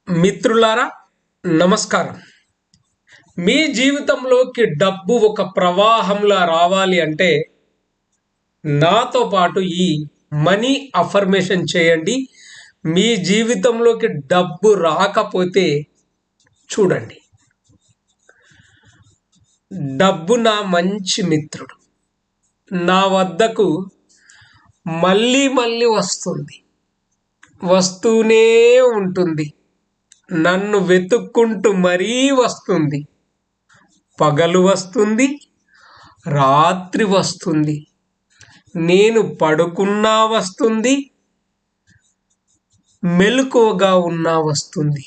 మిత్రులారా నమస్కారం. మీ జీవితంలోకి డబ్బు ఒక ప్రవాహంలా రావాలి అంటే నాతో పాటు ఈ మనీ అఫర్మేషన్ చేయండి. మీ జీవితంలోకి డబ్బు రాకపోతే చూడండి. డబ్బు నా మంచి మిత్రుడు. నా వద్దకు మళ్ళీ మళ్ళీ వస్తూనే ఉంటుంది. నన్ను వెతుక్కుంటూ మరీ వస్తుంది. పగలు వస్తుంది, రాత్రి వస్తుంది. నేను పడుకున్నా వస్తుంది, మెలకువగా ఉన్నా వస్తుంది.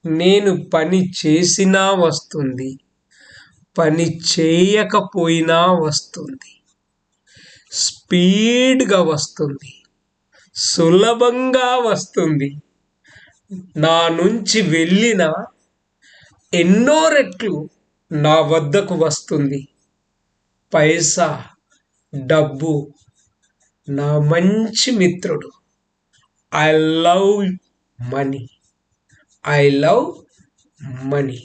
నేను పని చేసినా వస్తుంది, పని చేయకపోయినా వస్తుంది. స్పీడ్గా వస్తుంది, సులభంగా వస్తుంది. నా నుంచి వెళ్ళిన ఎన్నో రెట్లు నా వద్దకు వస్తుంది. పైసా, డబ్బు నా మంచి మిత్రుడు. I love money. I love money.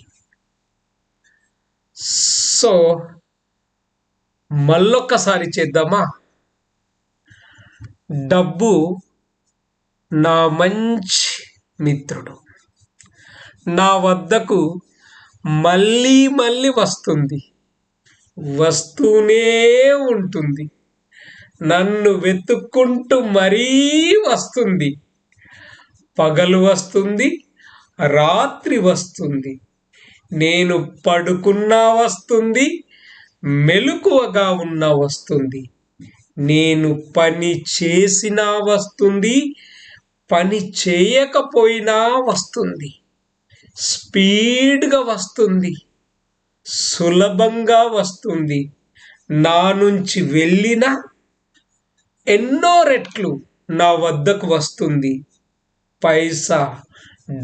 So మళ్ళొక్కసారి చేద్దామా? డబ్బు నా మంచి మిత్రుడు. నా వద్దకు మళ్ళీ మళ్ళీ వస్తూనే ఉంటుంది. నన్ను వెతుక్కుంటూ మరీ వస్తుంది. పగలు వస్తుంది, రాత్రి వస్తుంది. నేను పడుకున్నా వస్తుంది, మెలకువగా ఉన్నా వస్తుంది. నేను పని చేసినా వస్తుంది, పని చేయకపోయినా వస్తుంది. స్పీడ్గా వస్తుంది, సులభంగా వస్తుంది. నా నుంచి వెళ్ళిన ఎన్నో రెట్లు నా వద్దకు వస్తుంది. పైసా,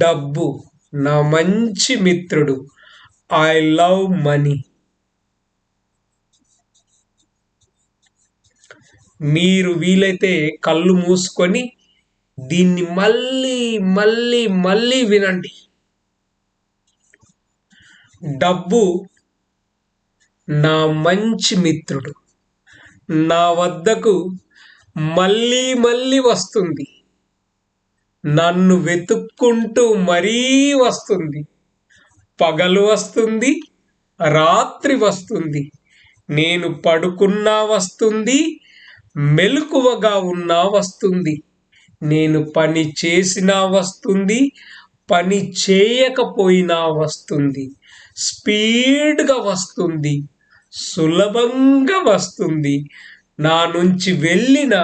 డబ్బు నా మంచి మిత్రుడు. I love money. మీరు వీలైతే కళ్ళు మూసుకొని దీన్ని మళ్ళీ మళ్ళీ మళ్ళీ వినండి. డబ్బు నా మంచి మిత్రుడు. నా వద్దకు మళ్ళీ మళ్ళీ వస్తుంది. నన్ను వెతుక్కుంటూ మరీ వస్తుంది. పగలు వస్తుంది, రాత్రి వస్తుంది. నేను పడుకున్నా వస్తుంది, మెలకువగా ఉన్నా వస్తుంది. నేను పని చేసినా వస్తుంది, పని చేయకపోయినా వస్తుంది. స్పీడ్గా వస్తుంది, సులభంగా వస్తుంది. నా నుంచి వెళ్ళిన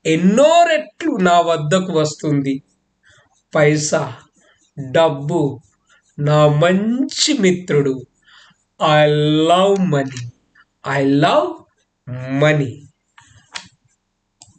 ఎన్నో రెట్లు నా వద్దకు వస్తుంది. పైసా, డబ్బు నా మంచి మిత్రుడు. I love money. I love money.